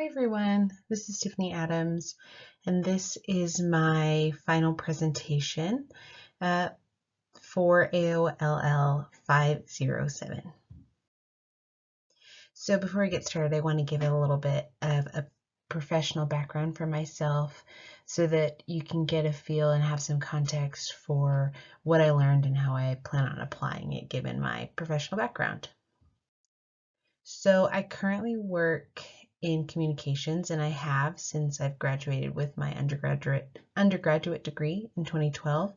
Hi everyone, this is Tiffany Adams, and this is my final presentation uh, for AOLL 507. So before I get started, I want to give a little bit of a professional background for myself so that you can get a feel and have some context for what I learned and how I plan on applying it given my professional background. So I currently work in communications, and I have since I've graduated with my undergraduate degree in 2012.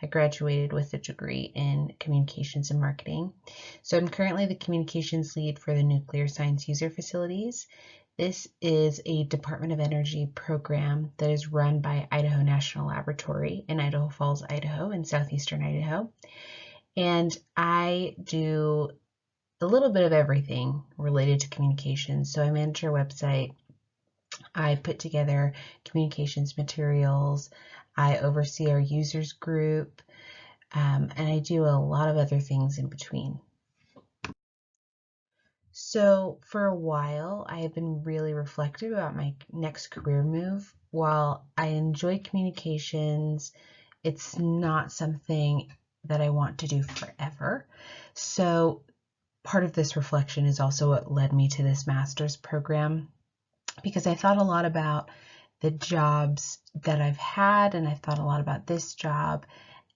I graduated with a degree in communications and marketing. So I'm currently the communications lead for the Nuclear Science User Facilities. This is a Department of Energy program that is run by Idaho National Laboratory in Idaho Falls, Idaho, in southeastern Idaho. And I do a little bit of everything related to communications. So I manage our website, I put together communications materials, I oversee our users group, and I do a lot of other things in between. So for a while, I have been really reflective about my next career move. While I enjoy communications, it's not something that I want to do forever. So part of this reflection is also what led me to this master's program, because I thought a lot about the jobs that I've had, and I've thought a lot about this job,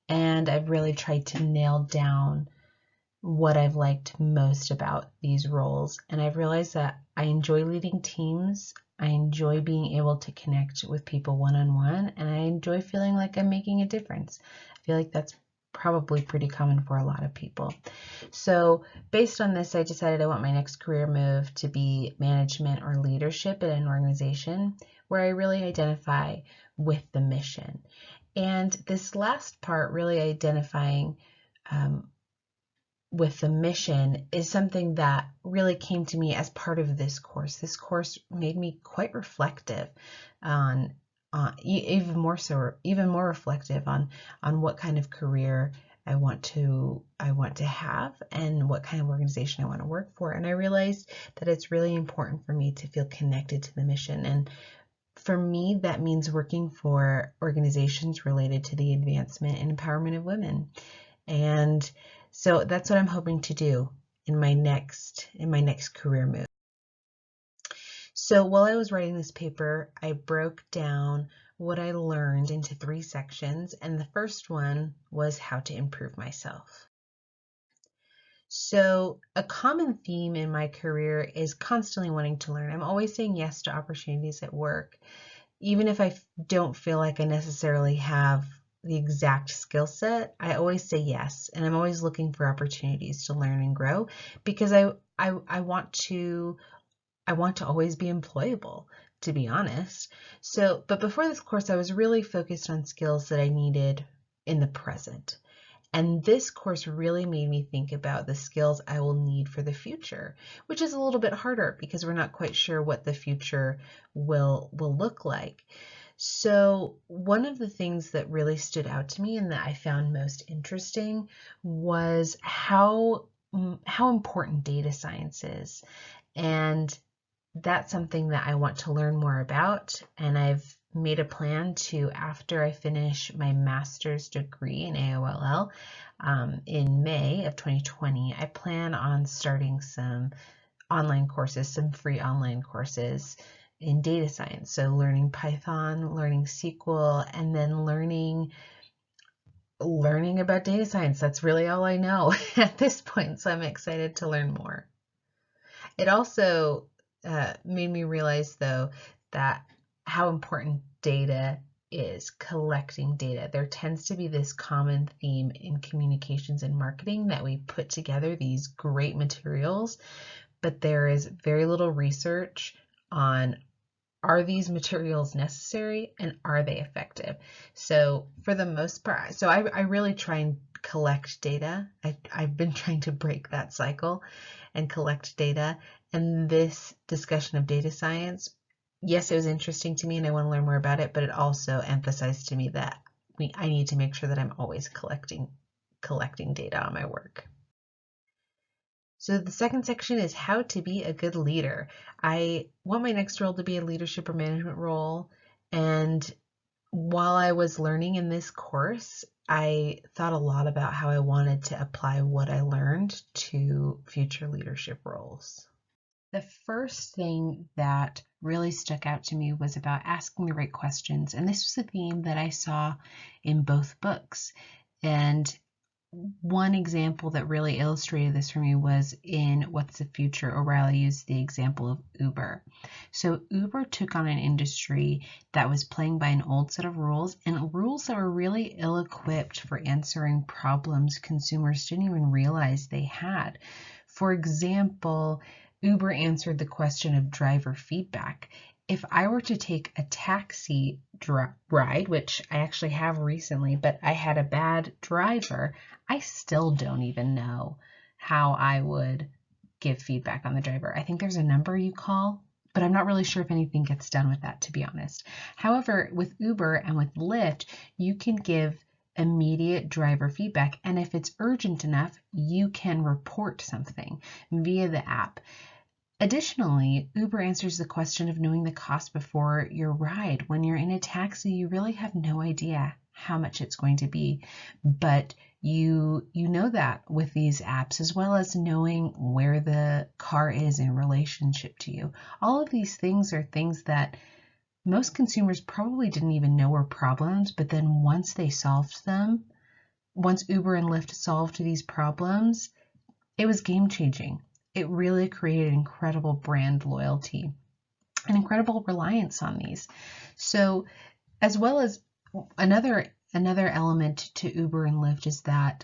and I've really tried to nail down what I've liked most about these roles. And I've realized that I enjoy leading teams, I enjoy being able to connect with people one-on-one, and I enjoy feeling like I'm making a difference. I feel like that's probably pretty common for a lot of people. So based on this, I decided I want my next career move to be management or leadership at an organization where I really identify with the mission. And this last part, really identifying with the mission, is something that really came to me as part of this course. This course made me quite reflective on even more reflective on what kind of career I want to have and what kind of organization I want to work for. And I realized that it's really important for me to feel connected to the mission. And for me, that means working for organizations related to the advancement and empowerment of women. And so that's what I'm hoping to do in my next career move. So while I was writing this paper, I broke down what I learned into 3 sections, and the first one was how to improve myself. So a common theme in my career is constantly wanting to learn. I'm always saying yes to opportunities at work, even if I don't feel like I necessarily have the exact skill set. I always say yes, and I'm always looking for opportunities to learn and grow, because I want to always be employable, to be honest. So, but before this course, I was really focused on skills that I needed in the present. And this course really made me think about the skills I will need for the future, which is a little bit harder because we're not quite sure what the future will look like. So one of the things that really stood out to me and that I found most interesting was how important data science is. And that's something that I want to learn more about, and I've made a plan to, after I finish my master's degree in AOLL in May of 2020, I plan on starting some online courses, some free online courses in data science. So learning Python, learning SQL, and then learning about data science. That's really all I know at this point, so I'm excited to learn more. It also made me realize, though, that how important data is, collecting data. There tends to be this common theme in communications and marketing that we put together these great materials, but there is very little research on, are these materials necessary and are they effective? So for the most part, so I really try and collect data. I've been trying to break that cycle and collect data. And this discussion of data science, yes, it was interesting to me and I want to learn more about it, but it also emphasized to me that I need to make sure that I'm always collecting data on my work. So the second section is how to be a good leader. I want my next role to be a leadership or management role. And while I was learning in this course, I thought a lot about how I wanted to apply what I learned to future leadership roles. The first thing that really stuck out to me was about asking the right questions. And this was a theme that I saw in both books. And one example that really illustrated this for me was in What's the Future? O'Reilly used the example of Uber. So Uber took on an industry that was playing by an old set of rules, and rules that were really ill-equipped for answering problems consumers didn't even realize they had. For example, Uber answered the question of driver feedback. If I were to take a taxi ride, which I actually have recently, but I had a bad driver, I still don't even know how I would give feedback on the driver. I think there's a number you call, but I'm not really sure if anything gets done with that, to be honest. However, with Uber and with Lyft, you can give immediate driver feedback, and if it's urgent enough, you can report something via the app. Additionally, Uber answers the question of knowing the cost before your ride. When you're in a taxi, you really have no idea how much it's going to be, but you know that with these apps, as well as knowing where the car is in relationship to you. All of these things are things that most consumers probably didn't even know were problems, but then once they solved them, once Uber and Lyft solved these problems, it was game changing. It really created incredible brand loyalty and incredible reliance on these. So, as well as another element to Uber and Lyft is that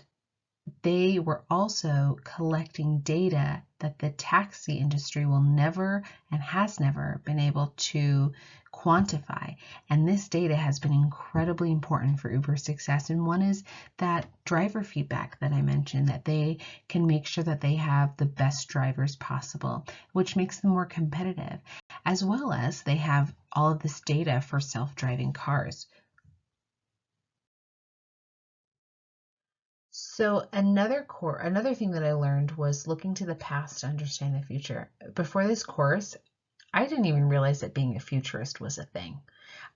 they were also collecting data that the taxi industry will never and has never been able to quantify. And this data has been incredibly important for Uber's success. And one is that driver feedback that I mentioned, that they can make sure that they have the best drivers possible, which makes them more competitive, as well as they have all of this data for self-driving cars. So another thing that I learned was looking to the past to understand the future. Before this course, I didn't even realize that being a futurist was a thing.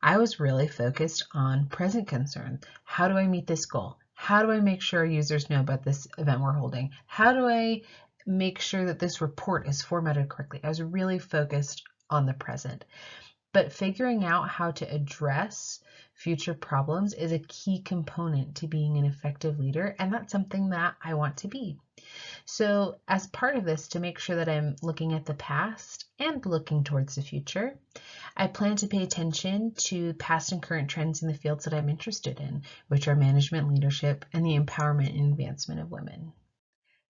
I was really focused on present concerns. How do I meet this goal? How do I make sure users know about this event we're holding? How do I make sure that this report is formatted correctly? I was really focused on the present. But figuring out how to address future problems is a key component to being an effective leader, and that's something that I want to be. So as part of this, to make sure that I'm looking at the past and looking towards the future, I plan to pay attention to past and current trends in the fields that I'm interested in, which are management, leadership, and the empowerment and advancement of women.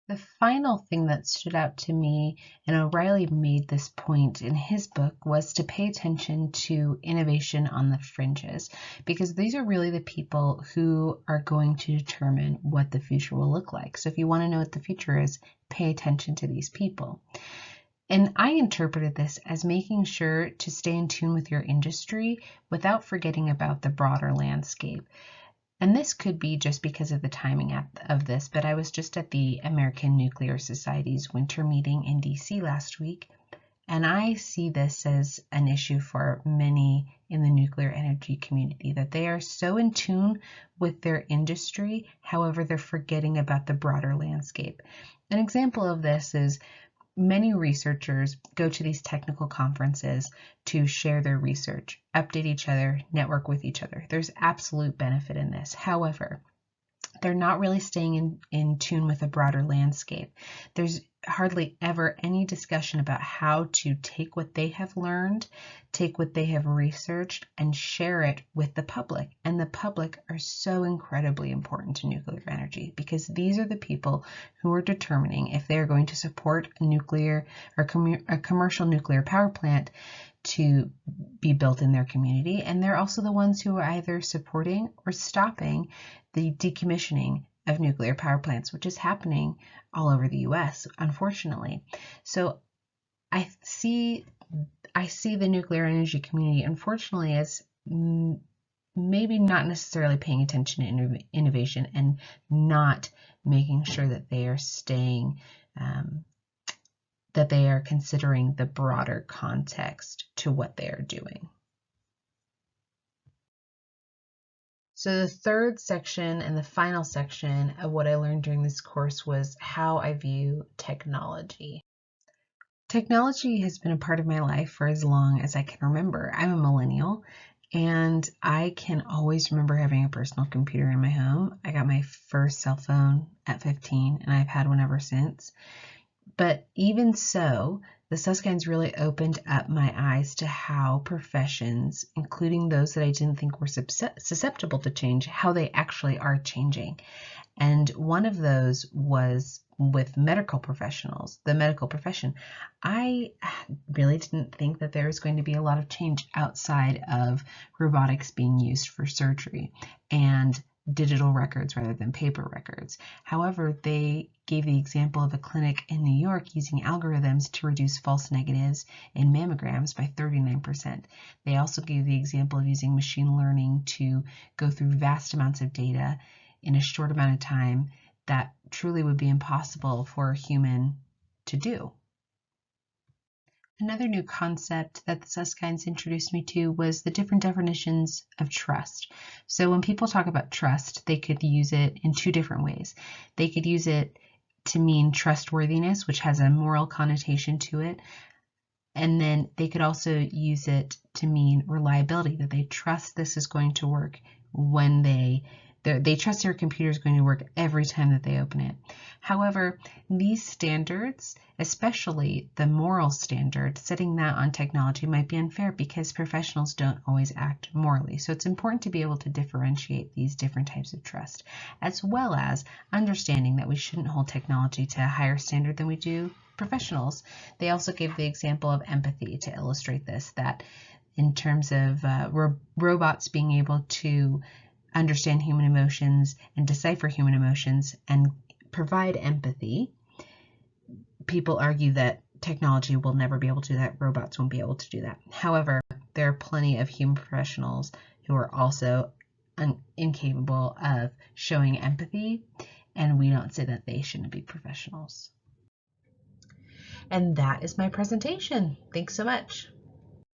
The final thing that stood out to me, and O'Reilly made this point in his book, was to pay attention to innovation on the fringes, because these are really the people who are going to determine what the future will look like. So if you want to know what the future is, pay attention to these people. And I interpreted this as making sure to stay in tune with your industry without forgetting about the broader landscape. And this could be just because of the timing of this, but I was just at the American Nuclear Society's winter meeting in DC last week, and I see this as an issue for many in the nuclear energy community, that they are so in tune with their industry, however, they're forgetting about the broader landscape. An example of this is many researchers go to these technical conferences to share their research, update each other, network with each other. There's absolute benefit in this. However, they're not really staying in tune with a broader landscape. There's hardly ever any discussion about how to take what they have learned, take what they have researched, and share it with the public. And the public are so incredibly important to nuclear energy, because these are the people who are determining if they're going to support a nuclear or a commercial nuclear power plant to be built in their community. And they're also the ones who are either supporting or stopping the decommissioning of nuclear power plants, which is happening all over the US, unfortunately. So I see the nuclear energy community, unfortunately, as maybe not necessarily paying attention to innovation and not making sure that they are staying that they are considering the broader context to what they are doing. So the third section and the final section of what I learned during this course was how I view technology. Technology has been a part of my life for as long as I can remember. I'm a millennial, and I can always remember having a personal computer in my home. I got my first cell phone at 15, and I've had one ever since. But even so, the Susskind's really opened up my eyes to how professions, including those that I didn't think were susceptible to change, how they actually are changing. And one of those was with medical professionals, the medical profession. I really didn't think that there was going to be a lot of change outside of robotics being used for surgery and digital records rather than paper records. However, they gave the example of a clinic in New York using algorithms to reduce false negatives in mammograms by 39%. They also gave the example of using machine learning to go through vast amounts of data in a short amount of time that truly would be impossible for a human to do. Another new concept that the Susskinds introduced me to was the different definitions of trust. So when people talk about trust, they could use it in two different ways. They could use it to mean trustworthiness, which has a moral connotation to it. And then they could also use it to mean reliability, that they trust this is going to work when they trust their computer is going to work every time that they open it. However, these standards, especially the moral standard, setting that on technology might be unfair because professionals don't always act morally. So it's important to be able to differentiate these different types of trust, as well as understanding that we shouldn't hold technology to a higher standard than we do professionals. They also gave the example of empathy to illustrate this, that in terms of robots being able to understand human emotions and decipher human emotions and provide empathy, people argue that technology will never be able to do that. Robots won't be able to do that. However, there are plenty of human professionals who are also incapable of showing empathy, and we don't say that they shouldn't be professionals. And that is my presentation. Thanks so much.